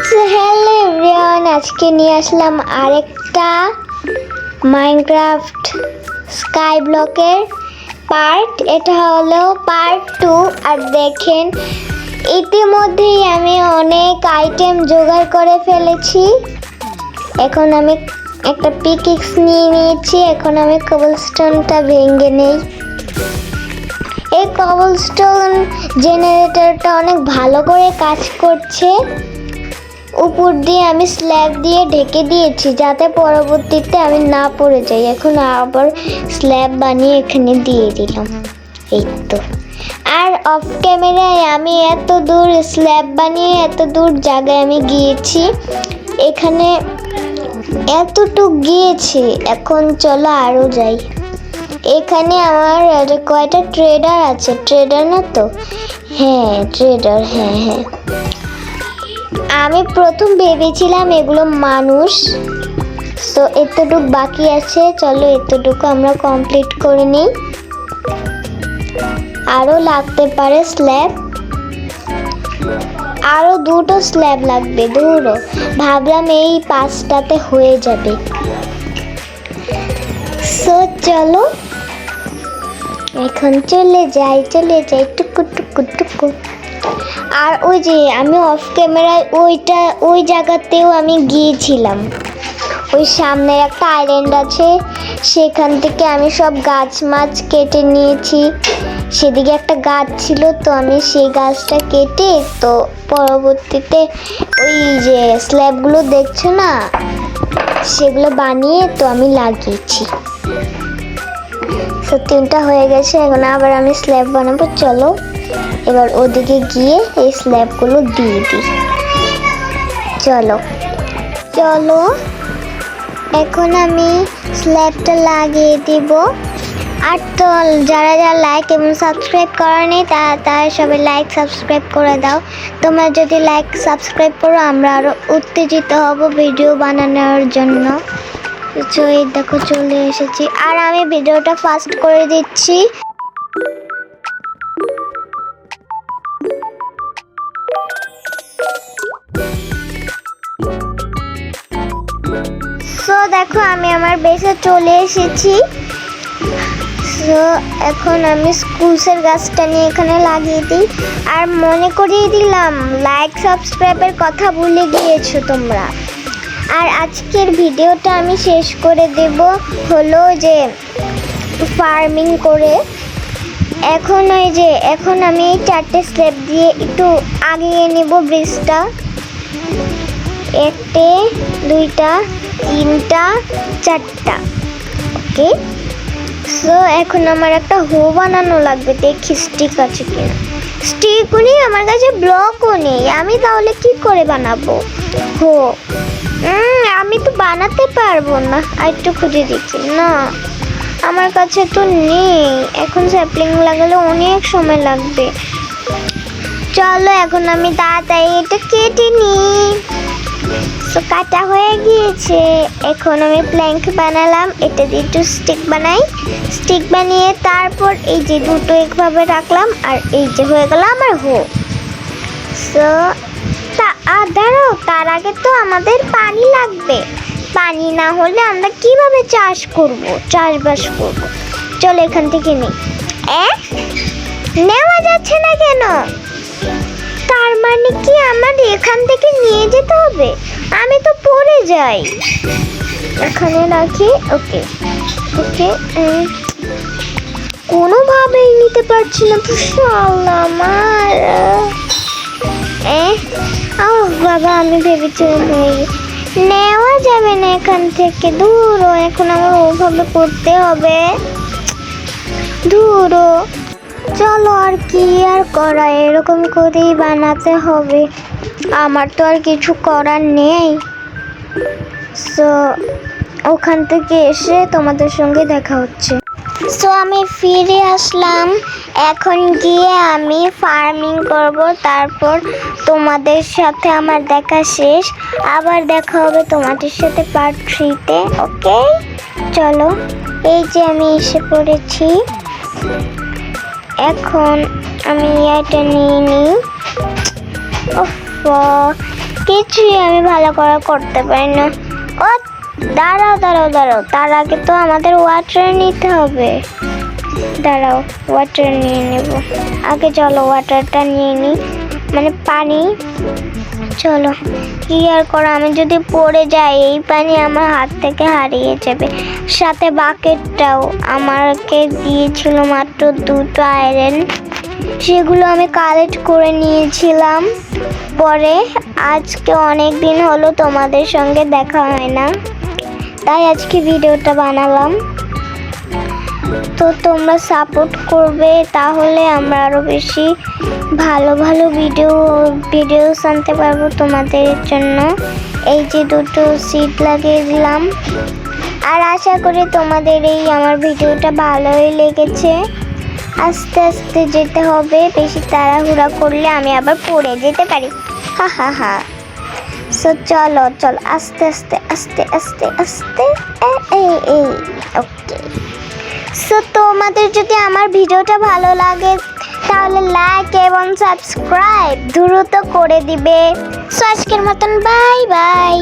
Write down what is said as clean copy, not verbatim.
So hello everyone, আজকে নিয়ে আসলাম আরেকটা মাইনক্রাফট স্কাই ব্লকের পার্ট। এটা হলো পার্ট 2। আর দেখেন ইতিমধ্যেই আমি অনেক আইটেম জোগাড় করে ফেলেছি। এখন আমি একটা পিকএক্স নিয়ে নিয়েছি। এখন আমি কবলস্টোনটা ভেঙে নেই। এই কবলস্টোন জেনারেটরটা অনেক ভালো করে কাজ করছে। উপর দিয়ে আমি স্ল্যাব দিয়ে ঢেকে দিয়েছি যাতে পরবর্তীতে আমি না পড়ে যাই। এখন আবার স্ল্যাব বানিয়ে এখানে দিয়ে দিলাম। এই তো। আর অফ ক্যামেরায় আমি এত দূর স্ল্যাব বানিয়ে এত দূর জায়গায় আমি গিয়েছি। এখানে এতটুক গিয়েছি। এখন চলো আরও যাই। এখানে আমার কয়টা ট্রেডার আছে। ট্রেডার না তো? হ্যাঁ ট্রেডার, হ্যাঁ। আমি প্রথম ভেবেছিলাম এগুলো মানুষ। তো এতটুকু বাকি আছে, চলো এতটুকু আমরা কমপ্লিট করে নিই। আরও লাগতে পারে স্ল্যাব, আরও দুটো স্ল্যাব লাগবে। দুটো ভাবলাম এই 5টাতে হয়ে যাবে। সো চলো এখন চলে যাই টুকু টুকু টুকু। আর ওই যে আমি অফ ক্যামেরায় ওই জায়গাতেও আমি গিয়েছিলাম। ওই সামনে একটা আইল্যান্ড আছে, সেখান থেকে আমি সব গাছ মাছ কেটে নিয়েছি। সেদিকে একটা গাছ ছিল, তো আমি সেই গাছটা কেটে তো পরবর্তীতে ওই যে স্ল্যাবগুলো দেখছো না, সেগুলো বানিয়ে তো আমি লাগিয়েছি। তো 3টা হয়ে গেছে। এখন আবার আমি স্ল্যাব বানাবো। চলো এবার ওদিকে গিয়ে এই স্ল্যাবগুলো দিয়ে দিই। চলো এখন আমি স্ল্যাবটা লাগিয়ে দিব। আর তো যারা লাইক এবং সাবস্ক্রাইব করেনি তারা সবাই লাইক সাবস্ক্রাইব করে দাও। তোমরা যদি লাইক সাবস্ক্রাইব করো আমরা আরও উত্তেজিত হব ভিডিও বানানোর জন্য। এই দেখো চলে এসেছি। আর আমি ভিডিওটা ফাস্ট করে দিচ্ছি। সো দেখো আমি আমার বেসে চলে এসেছি। সো এখন আমি স্কুলসের গাছটা নিয়ে এখানে লাগিয়ে দিই। আর মনে করিয়ে দিলাম লাইক সাবস্ক্রাইবের কথা ভুলে গিয়েছো তোমরা। আর আজকের ভিডিওটা আমি শেষ করে দেব হলো যে ফার্মিং করে। এখন আমি এই 4টে স্ল্যাব দিয়ে একটু আগিয়ে নেব ব্রিজটা। 1টে 2টা 3টা 4টা। ওকে। সো এখন আমার একটা হো বানানো লাগবে। দেখি স্টিক আছে কিনা। স্টিকও নেই আমার কাছে, ব্লকও নেই। আমি তাহলে কি করে বানাবো হো? আমি তো বানাতে পারবো না। আর একটু খুঁজে দেখি না, আমার কাছে তো নেই। এখন স্যাপলিং লাগালে অনেক সময় লাগবে। চলো এখন আমি তাড়াতাড়ি এটা কেটে নিই। তো কাটা হয়ে গিয়েছে। এখন আমি প্ল্যাঙ্ক বানালাম। এটা দিয়ে একটু স্টিক বানাই। স্টিক বানিয়ে তারপর এই যে দুটো একভাবে রাখলাম। আর এই যে হয়ে গেল আমার হো। সো দাঁড়াও, তার আগে তো আমাদের পানি লাগবে। পানি না হলে আমরা কিভাবে চাষবাস করব? চলো এখান থেকে নেই। নেওয়া যাচ্ছে না কেন? তার মানে কি আমার এখান থেকে নিয়ে যেতে হবে? আমি তো পড়ে যাই। এখানে রাখি। ওকে কোনোভাবেই নিতে পারছি না তো। শালা আমার বাবা, আমি ভেবেছিলাম নেওয়া যাবে না এখান থেকে। দূর, এখন আমার ওভাবে করতে হবে। দূর, চলো আর কি আর করা, এরকম করেই বানাতে হবে। আমার তো আর কিছু করার নেই। সো ওখান থেকে এসে তোমাদের সঙ্গে দেখা হচ্ছে। সো আমি ফিরে আসলাম। এখন গিয়ে আমি ফার্মিং করব। তারপর তোমাদের সাথে আমার দেখা শেষ। আবার দেখা হবে তোমাদের সাথে পার্ট 3-তে। ওকে চলো, এই যে আমি এসে পড়েছি। এখন আমি এটা নিয়ে নিই। কিছুই আমি ভালো করে করতে পারি না। ও দাঁড়াও দাঁড়াও দাঁড়াও, তার আগে তো আমাদের ওয়াটার নিতে হবে। দাঁড়াও, ওয়াটার নিয়ে নেব আগে। চলো ওয়াটারটা নিয়ে নিই, মানে পানি। চলো, কি আর করো, আমি যদি পড়ে যাই এই পানি আমার হাত থেকে হারিয়ে যাবে। সাথে বাকেটটাও আমাকে দিয়েছিল মাত্র 2টো আয়রন, সেগুলো আমি কালেক্ট করে নিয়েছিলাম। পরে আজকে অনেক দিন হলো তোমাদের সঙ্গে দেখা হয় না, তাই আজকে ভিডিওটা বানালাম। তো তোমরা সাপোর্ট করবে, তাহলে আমরা আরও বেশি ভালো ভালো ভিডিওস আনতে পারবো তোমাদের জন্য। এই যে 2টো সিট লাগিয়ে দিলাম, আর আশা করি তোমাদের এই আমার ভিডিওটা ভালোই লেগেছে। আস্তে আস্তে যেতে হবে, বেশি তাড়াহুড়া করলে আমি আবার পড়ে যেতে পারি। হা হা হা। সো চলো চলো, আস্তে আস্তে আস্তে আস্তে আস্তে এই ওকে। সো তোমাদের যদি আমার ভিডিওটা ভালো লাগে তাহলে লাইক এবং সাবস্ক্রাইব দ্রুত করে দিবে। সো আজকের মতন বাই বাই।